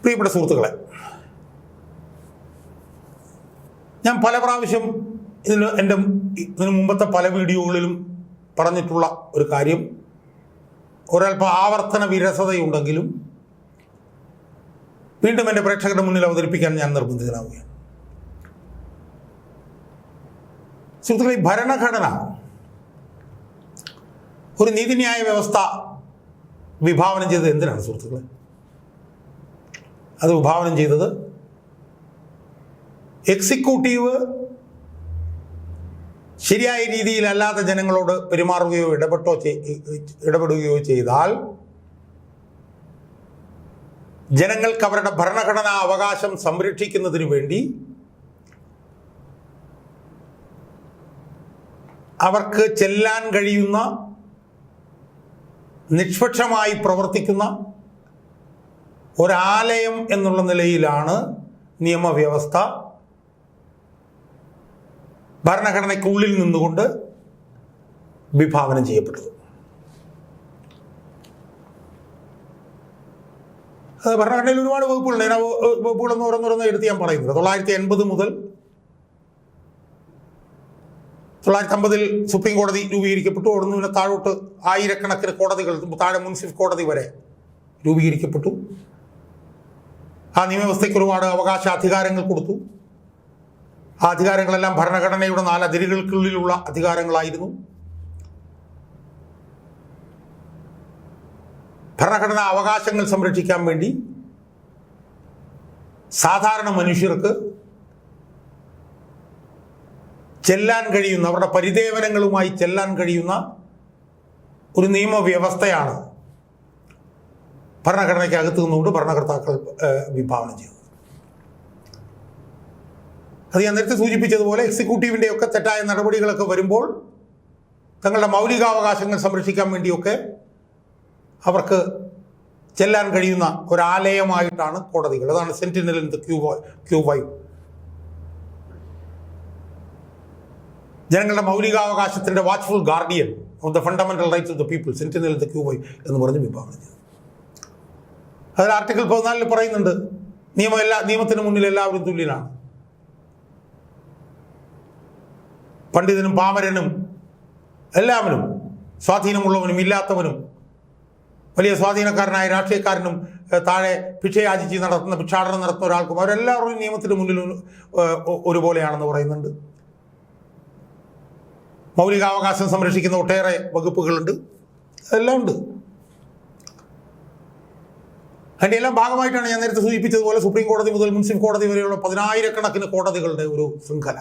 പ്രിയപ്പെട്ട സുഹൃത്തുക്കളെ, ഞാൻ പല പ്രാവശ്യം ഇതിന് മുമ്പത്തെ പല വീഡിയോകളിലും പറഞ്ഞിട്ടുള്ള ഒരു കാര്യം, ഒരൽപ്പം ആവർത്തന വിരസതയുണ്ടെങ്കിലും വീണ്ടും എൻ്റെ പ്രേക്ഷകരുടെ മുന്നിൽ അവതരിപ്പിക്കാൻ ഞാൻ നിർബന്ധിതനാവുകയാണ്. സുഹൃത്തുക്കളെ, ഭരണഘടന ഒരു നീതിന്യായ വ്യവസ്ഥ വിഭാവനം ചെയ്തത് എന്തിനാണ് സുഹൃത്തുക്കളെ? അത് വിഭാവനം ചെയ്തത് എക്സിക്യൂട്ടീവ് ശരിയായ രീതിയിലല്ലാതെ ജനങ്ങളോട് പെരുമാറുകയോ ഇടപെടുകയോ ചെയ്താൽ ജനങ്ങൾക്ക് അവരുടെ ഭരണഘടനാ അവകാശം സംരക്ഷിക്കുന്നതിന് വേണ്ടി അവർക്ക് ചെല്ലാൻ കഴിയുന്ന നിഷ്പക്ഷമായി പ്രവർത്തിക്കുന്ന ഒരാലയം എന്നുള്ള നിലയിലാണ് നിയമവ്യവസ്ഥ ഭരണഘടനയ്ക്കുള്ളിൽ നിന്നുകൊണ്ട് വിഭാവനം ചെയ്യപ്പെട്ടത്. ഭരണഘടനയിൽ ഒരുപാട് വകുപ്പുകളുണ്ട്. ഞാൻ വകുപ്പുകളൊന്നും ഓരോന്നോരോന്ന് എടുത്ത് ഞാൻ പറയുന്നത് 1980 മുതൽ 1950 സുപ്രീം കോടതി രൂപീകരിക്കപ്പെട്ടു. അവിടെ നിന്ന് താഴോട്ട് ആയിരക്കണക്കിന് കോടതികൾ, താഴെ മുൻസിഫ് കോടതി വരെ രൂപീകരിക്കപ്പെട്ടു. ആ നിയമവ്യവസ്ഥയ്ക്ക് ഒരുപാട് അവകാശാധികാരങ്ങൾ കൊടുത്തു. ആ അധികാരങ്ങളെല്ലാം ഭരണഘടനയുടെ 4 അതിരുകൾക്കുള്ളിലുള്ള അധികാരങ്ങളായിരുന്നു. ഭരണഘടനാ അവകാശങ്ങൾ സംരക്ഷിക്കാൻ വേണ്ടി സാധാരണ മനുഷ്യർക്ക് ചെല്ലാൻ കഴിയുന്ന, അവരുടെ പരിദേവനങ്ങളുമായി ചെല്ലാൻ കഴിയുന്ന ഒരു നിയമവ്യവസ്ഥയാണ് ഭരണഘടനയ്ക്ക് അകത്തു നിന്നുകൊണ്ട് ഭരണകർത്താക്കൾ വിഭാവനം ചെയ്തത്. അത് ഞാൻ നേരത്തെ സൂചിപ്പിച്ചതുപോലെ എക്സിക്യൂട്ടീവിൻ്റെയൊക്കെ തെറ്റായ നടപടികളൊക്കെ വരുമ്പോൾ തങ്ങളുടെ മൗലികാവകാശങ്ങൾ സംരക്ഷിക്കാൻ വേണ്ടിയൊക്കെ അവർക്ക് ചെല്ലാൻ കഴിയുന്ന ഒരാലയമായിട്ടാണ് കോടതികൾ. അതാണ് സെന്റിനൽ ഇൻ ദ ക്യൂബൈ. ജനങ്ങളുടെ മൗലികാവകാശത്തിൻ്റെ watchful guardian of the fundamental rights of the people, sentinel in the qui vive എന്ന് പറഞ്ഞ് വിഭാവനം ചെയ്തു. അതിൽ ആർട്ടിക്കിൾ 14 പറയുന്നുണ്ട്, നിയമത്തിന് മുന്നിൽ എല്ലാവരും തുല്യനാണ്. പണ്ഡിതനും പാമരനും എല്ലാവരും, സ്വാധീനമുള്ളവനും ഇല്ലാത്തവനും, വലിയ സ്വാധീനക്കാരനായ രാഷ്ട്രീയക്കാരനും താഴെ ഭിക്ഷയാചിച്ച് ഭിക്ഷാടനം നടത്തുന്ന ഒരാൾക്കും അവരെല്ലാവരും നിയമത്തിന് മുന്നിൽ ഒരുപോലെയാണെന്ന് പറയുന്നുണ്ട്. മൗലികാവകാശം സംരക്ഷിക്കുന്ന ഒട്ടേറെ വകുപ്പുകളുണ്ട്, അതെല്ലാം ഉണ്ട്. അതിൻ്റെ എല്ലാം ഭാഗമായിട്ടാണ് ഞാൻ നേരത്തെ സൂചിപ്പിച്ചതുപോലെ സുപ്രീം കോടതി മുതൽ മുൻസിഫ് കോടതി വരെയുള്ള 10,000-കണക്കിന് കോടതികളുടെ ഒരു ശൃംഖല.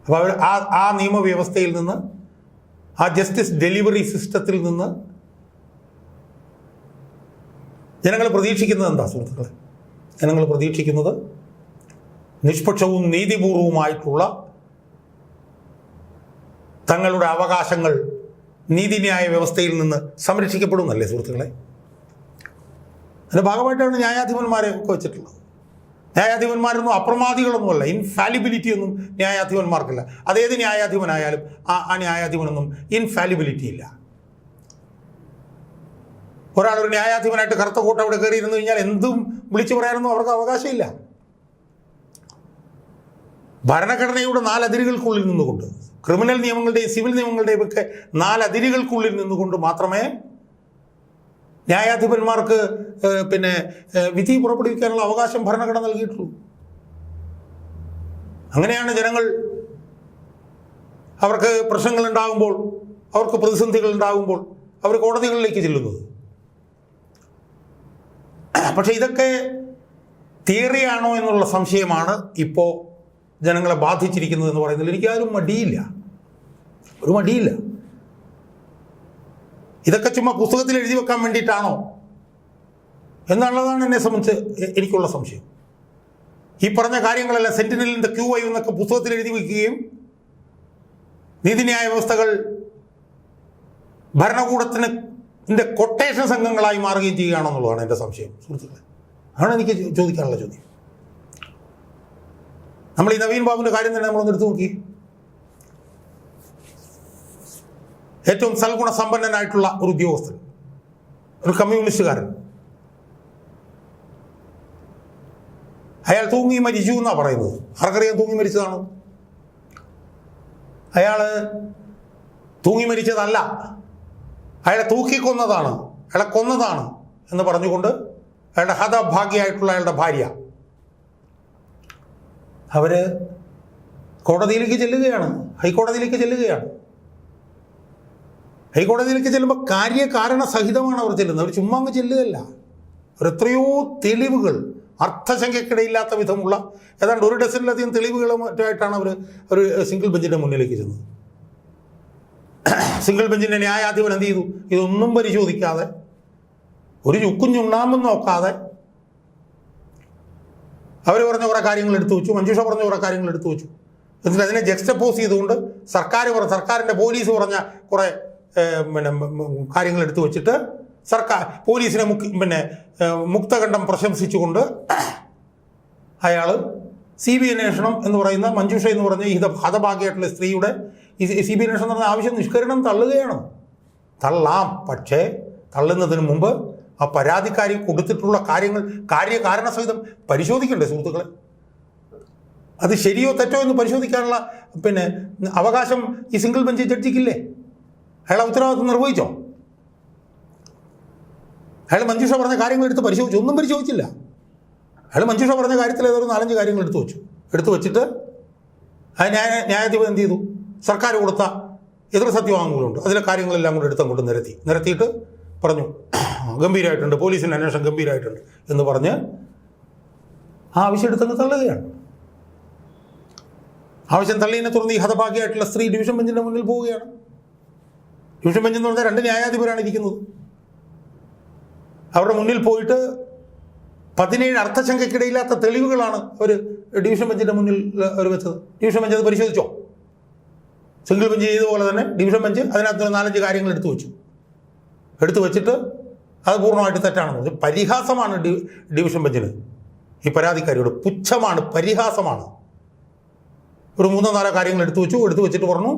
അപ്പോൾ അവർ ആ നിയമവ്യവസ്ഥയിൽ നിന്ന്, ആ ജസ്റ്റിസ് ഡെലിവറി സിസ്റ്റത്തിൽ നിന്ന് ജനങ്ങൾ പ്രതീക്ഷിക്കുന്നത് എന്താ സുഹൃത്തുക്കളെ? ജനങ്ങൾ പ്രതീക്ഷിക്കുന്നത് നിഷ്പക്ഷവും നീതിപൂർവവുമായിട്ടുള്ള തങ്ങളുടെ അവകാശങ്ങൾ നീതിന്യായ വ്യവസ്ഥയിൽ നിന്ന് സംരക്ഷിക്കപ്പെടുന്നല്ലേ സുഹൃത്തുക്കളെ? അതിൻ്റെ ഭാഗമായിട്ടാണ് ന്യായാധിപന്മാരെ ഒക്കെ വെച്ചിട്ടുള്ളത്. ന്യായാധിപന്മാരൊന്നും അപ്രമാദികളൊന്നുമല്ല, ഇൻഫാലിബിലിറ്റി ഒന്നും ന്യായാധിപന്മാർക്കില്ല. അതേത് ന്യായാധിപനായാലും ആ ന്യായാധിപനൊന്നും ഇൻഫാലിബിലിറ്റി ഇല്ല. ഒരാളൊരു ന്യായാധിപനായിട്ട് കറുത്ത കോട്ട അവിടെ കയറിയിരുന്നു കഴിഞ്ഞാൽ എന്തും വിളിച്ചു പറയാനൊന്നും അവർക്ക് അവകാശമില്ല. ഭരണഘടനയുടെ 4 അതിരുകൾക്കുള്ളിൽ നിന്നുകൊണ്ട്, ക്രിമിനൽ നിയമങ്ങളുടെയും സിവിൽ നിയമങ്ങളുടെയും ഒക്കെ 4 അതിരുകൾക്കുള്ളിൽ നിന്നുകൊണ്ട് മാത്രമേ ന്യായാധിപന്മാർക്ക് വിധി പുറപ്പെടുവിക്കാനുള്ള അവകാശം ഭരണഘടന നൽകിയിട്ടുള്ളൂ. അങ്ങനെയാണ് ജനങ്ങൾ അവർക്ക് പ്രശ്നങ്ങൾ ഉണ്ടാകുമ്പോൾ, അവർക്ക് പ്രതിസന്ധികൾ ഉണ്ടാകുമ്പോൾ അവർ കോടതികളിലേക്ക് ചെല്ലുന്നത്. പക്ഷെ ഇതൊക്കെ തിയറിയാണോ എന്നുള്ള സംശയമാണ് ഇപ്പോൾ ജനങ്ങളെ ബാധിച്ചിരിക്കുന്നത് എന്ന് പറയുന്നതിൽ എനിക്കാരും ഒരു മടിയില്ല. ഇതൊക്കെ ചുമ്മാ പുസ്തകത്തിൽ എഴുതി വെക്കാൻ വേണ്ടിയിട്ടാണോ എന്നുള്ളതാണ് എന്നെ സംബന്ധിച്ച് എനിക്കുള്ള സംശയം. ഈ പറഞ്ഞ കാര്യങ്ങളെല്ലാം സെന്റിനൽ ഇൻ ദ ക്യൂബൈ എന്നൊക്കെ പുസ്തകത്തിൽ എഴുതി വയ്ക്കുകയും നീതിന്യായ വ്യവസ്ഥകൾ ഭരണകൂടത്തിൻ്റെ കൊട്ടേഷൻ സംഘങ്ങളായി മാറുകയും ചെയ്യുകയാണെന്നുള്ളതാണ് എൻ്റെ സംശയം സുഹൃത്തുക്കളെ. അതാണ് എനിക്ക് ചോദിക്കാനുള്ള ചോദ്യം. നമ്മൾ ഈ നവീൻ ബാബുവിൻ്റെ കാര്യം തന്നെ നമ്മളൊന്ന് എടുത്തു നോക്കി. ഏറ്റവും സൽഗുണ സമ്പന്നനായിട്ടുള്ള ഒരു ഉദ്യോഗസ്ഥൻ, ഒരു കമ്മ്യൂണിസ്റ്റുകാരൻ, അയാൾ തൂങ്ങി മരിച്ചു എന്നാണ് പറയുന്നത്. ആർക്കറിയാം തൂങ്ങി മരിച്ചതാണ്? അയാൾ തൂങ്ങി മരിച്ചതല്ല, അയാളെ തൂക്കിക്കൊന്നതാണ്, അയാളെ കൊന്നതാണ് എന്ന് പറഞ്ഞുകൊണ്ട് അയാളുടെ ഹതഭാഗ്യമായിട്ടുള്ള അയാളുടെ ഭാര്യ അവർ കോടതിയിലേക്ക് ചെല്ലുകയാണ്, ഹൈക്കോടതിയിലേക്ക് ചെല്ലുകയാണ്. ഹൈക്കോടതിയിലേക്ക് ചെല്ലുമ്പോൾ കാര്യകാരണ സഹിതമാണ് അവർ ചെല്ലുന്നത്. അവർ ചുമ്മാ അങ്ങ് ചെല്ലുകയല്ല. എത്രയോ തെളിവുകൾ, അർത്ഥശങ്കയ്ക്കിടയില്ലാത്ത വിധമുള്ള ഏതാണ്ട് 1 ഡസനിലധികം തെളിവുകളും മറ്റായിട്ടാണ് അവർ ഒരു സിംഗിൾ ബെഞ്ചിൻ്റെ മുന്നിലേക്ക് ചെന്നത്. സിംഗിൾ ബെഞ്ചിൻ്റെ ന്യായാധിപൻ എന്ത് ചെയ്തു? ഇതൊന്നും പരിശോധിക്കാതെ, ഒരു ചുക്കും ചുണ്ണാമ്പും നോക്കാതെ അവർ പറഞ്ഞ കുറേ കാര്യങ്ങൾ എടുത്തു വെച്ചു, മഞ്ജുഷ പറഞ്ഞ കുറേ കാര്യങ്ങൾ എടുത്തു വെച്ചു. എന്നിട്ട് അതിനെ ജക്സ്റ്റപ്പോസ് ചെയ്തുകൊണ്ട് സർക്കാരിൻ്റെ പോലീസ് പറഞ്ഞ കുറേ കാര്യങ്ങൾ എടുത്തു വെച്ചിട്ട് പോലീസിനെ മുക്തകണ്ഠം പ്രശംസിച്ചുകൊണ്ട് അയാൾ CBI അന്വേഷണം എന്ന് പറയുന്ന മഞ്ജുഷ എന്ന് പറഞ്ഞ ഈ ഹതഭാഗ്യമായിട്ടുള്ള സ്ത്രീയുടെ CBI അന്വേഷണം എന്ന് പറഞ്ഞ ആവശ്യം നിഷ്കരണം തള്ളുകയാണ്. തള്ളാം, പക്ഷേ തള്ളുന്നതിന് മുമ്പ് ആ പരാതിക്കാരി കൊടുത്തിട്ടുള്ള കാര്യങ്ങൾ കാര്യകാരണസഹിതം പരിശോധിക്കണ്ടേ സുഹൃത്തുക്കളെ? അത് ശരിയോ തെറ്റോ എന്ന് പരിശോധിക്കാനുള്ള അവകാശം ഈ സിംഗിൾ ബെഞ്ച് ജഡ്ജിക്കില്ലേ? അയാൾ ഉത്തരവാദിത്വം നിർവഹിച്ചോ? അയാൾ മഞ്ജുഷ പറഞ്ഞ കാര്യങ്ങൾ എടുത്ത് പരിശോധിച്ചു? ഒന്നും പരിശോധിച്ചില്ല. അയാൾ മഞ്ജുഷ പറഞ്ഞ കാര്യത്തിൽ ഏതൊരു 4-5 കാര്യങ്ങൾ എടുത്തു വെച്ചിട്ട് അത് ന്യായാധിപൻ എന്ത് ചെയ്തു? സർക്കാർ കൊടുത്ത എതിർ സത്യവാങ്മൂലമുണ്ട്, അതിലെ കാര്യങ്ങളെല്ലാം കൂടെ എടുത്തങ്ങോട്ട് നിരത്തിയിട്ട് പറഞ്ഞു ഗംഭീരമായിട്ടുണ്ട്, പോലീസിൻ്റെ അന്വേഷണം ഗംഭീരമായിട്ടുണ്ട് എന്ന് പറഞ്ഞ് ആവശ്യം എടുത്തങ്ങ് തള്ളുകയാണ്. ആവശ്യം തള്ളിയതിനെ തുടർന്ന് ഈ ഹതഭാഗ്യമായിട്ടുള്ള സ്ത്രീ ഡിവിഷൻ ബെഞ്ചിൻ്റെ മുന്നിൽ പോവുകയാണ്. ഡിവിഷൻ ബെഞ്ച് എന്ന് പറഞ്ഞാൽ 2 ന്യായാധിപരാണ് ഇരിക്കുന്നത്. അവരുടെ മുന്നിൽ പോയിട്ട് 17 അർത്ഥശങ്കയ്ക്കിടയില്ലാത്ത തെളിവുകളാണ് അവർ ഡിവിഷൻ ബെഞ്ചിൻ്റെ മുന്നിൽ അവർ വെച്ചത്. ഡിവിഷൻ ബെഞ്ച് അത് പരിശോധിച്ചോ? സിംഗിൾ ബെഞ്ച് ചെയ്തതുപോലെ തന്നെ ഡിവിഷൻ ബെഞ്ച് അതിനകത്ത് 4-5 കാര്യങ്ങൾ എടുത്തു വെച്ചിട്ട് അത് പൂർണ്ണമായിട്ട് തെറ്റാണെന്ന് പറഞ്ഞു. പരിഹാസമാണ് ഡിവിഷൻ ബെഞ്ചിന് ഈ പരാതിക്കാരിയോട്. പുച്ഛമാണ്, പരിഹാസമാണ്. ഒരു 3-4 കാര്യങ്ങൾ എടുത്തു വെച്ചിട്ട് പറഞ്ഞു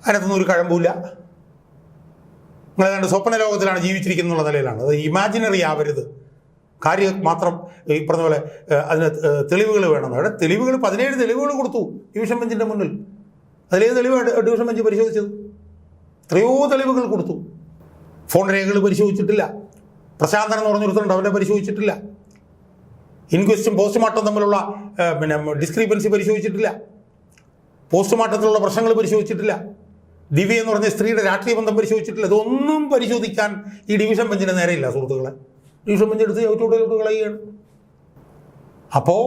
അതിനകത്തൊന്നും ഒരു കഴമ്പില്ല, നിങ്ങളേതാണ്ട് സ്വപ്ന ലോകത്തിലാണ് ജീവിച്ചിരിക്കുന്നത് എന്നുള്ള നിലയിലാണ്. അത് ഇമാജിനറി ആവരുത്, കാര്യം മാത്രം ഈ പറഞ്ഞ പോലെ അതിന് തെളിവുകൾ വേണം. അവിടെ തെളിവുകൾ 17 തെളിവുകൾ കൊടുത്തു ഡിവിഷൻ ബെഞ്ചിൻ്റെ മുന്നിൽ. അതിലേത് തെളിവാണ് ഡിവിഷൻ ബെഞ്ച് പരിശോധിച്ചത്? എത്രയോ തെളിവുകൾ കൊടുത്തു. ഫോൺ രേഖകൾ പരിശോധിച്ചിട്ടില്ല. പ്രശാന്തൻ എന്ന് പറഞ്ഞൊരുത്തരുണ്ട്, അവരെ പരിശോധിച്ചിട്ടില്ല. ഇൻക്വസ്റ്റും പോസ്റ്റ്മോർട്ടം തമ്മിലുള്ള ഡിസ്ക്രിപ്പൻസി പരിശോധിച്ചിട്ടില്ല. പോസ്റ്റ്മോർട്ടത്തിലുള്ള പ്രശ്നങ്ങൾ പരിശോധിച്ചിട്ടില്ല. ദിവ്യ എന്ന് പറഞ്ഞ സ്ത്രീയുടെ രാഷ്ട്രീയ ബന്ധം പരിശോധിച്ചിട്ടില്ല. ഇതൊന്നും പരിശോധിക്കാൻ ഈ ഡിവിഷൻ ബെഞ്ചിന് നേരെയില്ല സുഹൃത്തുക്കളെ. ഡിവിഷൻ ബെഞ്ച് എടുത്ത് ചവിട്ടോട്ട് കളയുകയാണ്. അപ്പോൾ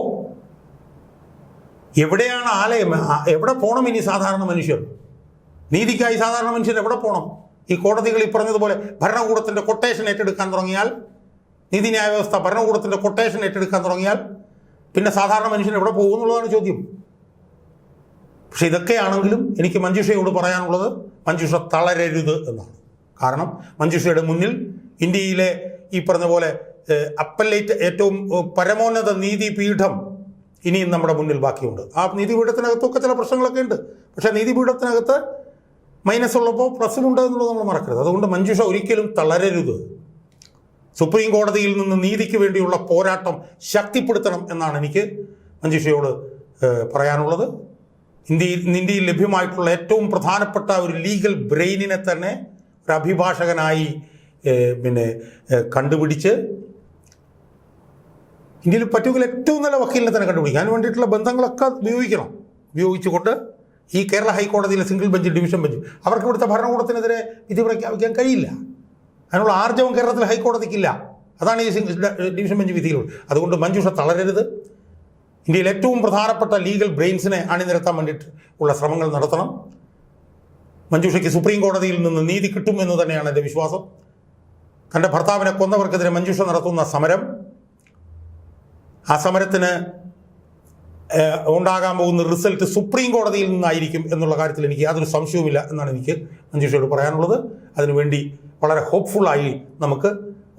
എവിടെയാണ് ആലയം? എവിടെ പോകണം ഇനി സാധാരണ മനുഷ്യർ? നീതിക്കായി സാധാരണ മനുഷ്യർ എവിടെ പോകണം? ഈ കോടതികൾ ഈ പറഞ്ഞതുപോലെ ഭരണകൂടത്തിൻ്റെ കൊട്ടേഷൻ ഏറ്റെടുക്കാൻ തുടങ്ങിയാൽ, നീതിന്യായ വ്യവസ്ഥ ഭരണകൂടത്തിൻ്റെ കൊട്ടേഷൻ ഏറ്റെടുക്കാൻ തുടങ്ങിയാൽ പിന്നെ സാധാരണ മനുഷ്യൻ എവിടെ പോകും എന്നുള്ളതാണ് ചോദ്യം. പക്ഷെ ഇതൊക്കെയാണെങ്കിലും എനിക്ക് മഞ്ജുഷയോട് പറയാനുള്ളത്, മഞ്ജുഷ തളരരുത് എന്നാണ്. കാരണം മഞ്ജുഷയുടെ മുന്നിൽ ഇന്ത്യയിലെ ഈ പറഞ്ഞ പോലെ അപ്പലേറ്റ് ഏറ്റവും പരമോന്നത നീതിപീഠം ഇനിയും നമ്മുടെ മുന്നിൽ ബാക്കിയുണ്ട്. ആ നീതിപീഠത്തിനകത്തൊക്കെ ചില പ്രശ്നങ്ങളൊക്കെ ഉണ്ട്. പക്ഷേ നീതിപീഠത്തിനകത്ത് മൈനസ് ഉള്ളപ്പോൾ പ്ലസുമുണ്ട് എന്നുള്ളത് നമ്മൾ മറക്കരുത്. അതുകൊണ്ട് മഞ്ജുഷ ഒരിക്കലും തളരരുത്. സുപ്രീം കോടതിയിൽ നിന്ന് നീതിക്ക് വേണ്ടിയുള്ള പോരാട്ടം ശക്തിപ്പെടുത്തണം എന്നാണ് എനിക്ക് മഞ്ജുഷയോട് പറയാനുള്ളത്. ഇന്ത്യയിൽ ലഭ്യമായിട്ടുള്ള ഏറ്റവും പ്രധാനപ്പെട്ട ഒരു ലീഗൽ ബ്രെയിനിനെ തന്നെ ഒരു അഭിഭാഷകനായി കണ്ടുപിടിച്ച് ഇന്ത്യയിൽ പറ്റുമെങ്കിൽ ഏറ്റവും നല്ല വക്കീലിനെ തന്നെ കണ്ടുപിടിക്കും. അതിന് വേണ്ടിയിട്ടുള്ള ബന്ധങ്ങളൊക്കെ ഉപയോഗിച്ചുകൊണ്ട് ഈ കേരള ഹൈക്കോടതിയിലെ സിംഗിൾ ബെഞ്ച്, ഡിവിഷൻ ബെഞ്ച് അവർക്ക് ഇവിടുത്തെ ഭരണകൂടത്തിനെതിരെ വിധി പ്രഖ്യാപിക്കാൻ കഴിയില്ല. അതിനുള്ള ആർജവം കേരളത്തിൽ ഹൈക്കോടതിക്കില്ല. അതാണ് ഈ ഡിവിഷൻ ബെഞ്ച് വിധിയിലുള്ളത്. അതുകൊണ്ട് മഞ്ജുഷ തളരരുത്. ഇന്ത്യയിൽ ഏറ്റവും പ്രധാനപ്പെട്ട ലീഗൽ ബ്രെയിൻസിനെ അണിനിരത്താൻ വേണ്ടിയിട്ട് ഉള്ള ശ്രമങ്ങൾ നടത്തണം. മഞ്ജുഷയ്ക്ക് സുപ്രീം കോടതിയിൽ നിന്ന് നീതി കിട്ടുമെന്ന് തന്നെയാണ് എൻ്റെ വിശ്വാസം. തൻ്റെ ഭർത്താവിനെ കൊന്നവർക്കെതിരെ മഞ്ജുഷ നടത്തുന്ന സമരം, ആ സമരത്തിന് ഉണ്ടാകാൻ പോകുന്ന റിസൾട്ട് സുപ്രീം കോടതിയിൽ നിന്നായിരിക്കും എന്നുള്ള കാര്യത്തിൽ എനിക്ക് യാതൊരു സംശയവുമില്ല എന്നാണ് എനിക്ക് മഞ്ജുഷയോട് പറയാനുള്ളത്. അതിനുവേണ്ടി വളരെ ഹോപ്പ്ഫുള്ളായി നമുക്ക്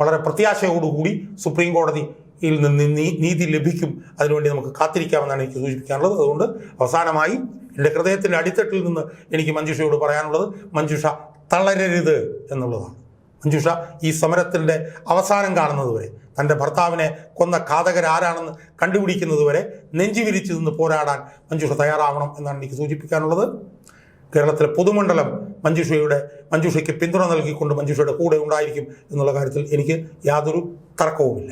വളരെ പ്രത്യാശയോടുകൂടി സുപ്രീം കോടതിയിൽ നിന്ന് നീതി ലഭിക്കും, അതിനുവേണ്ടി നമുക്ക് കാത്തിരിക്കാമെന്നാണ് എനിക്ക് സൂചിപ്പിക്കാനുള്ളത്. അതുകൊണ്ട് അവസാനമായി എൻ്റെ ഹൃദയത്തിൻ്റെ അടിത്തട്ടിൽ നിന്ന് എനിക്ക് മഞ്ജുഷയോട് പറയാനുള്ളത്, മഞ്ജുഷ തളരരുത് എന്നുള്ളതാണ്. മഞ്ജുഷ ഈ സമരത്തിൻ്റെ അവസാനം കാണുന്നത് വരെ തൻ്റെ ഭർത്താവിനെ കൊന്ന ഘാതകരാരാണെന്ന് കണ്ടുപിടിക്കുന്നത് വരെ നെഞ്ചുവിരിച്ച് നിന്ന് പോരാടാൻ മഞ്ജുഷ തയ്യാറാവണം എന്നാണ് എനിക്ക് സൂചിപ്പിക്കാനുള്ളത്. കേരളത്തിലെ പൊതുമണ്ഡലം മഞ്ജുഷയ്ക്ക് പിന്തുണ നൽകിക്കൊണ്ട് മഞ്ജുഷയുടെ കൂടെ ഉണ്ടായിരിക്കും എന്നുള്ള കാര്യത്തിൽ എനിക്ക് യാതൊരു തർക്കവുമില്ല.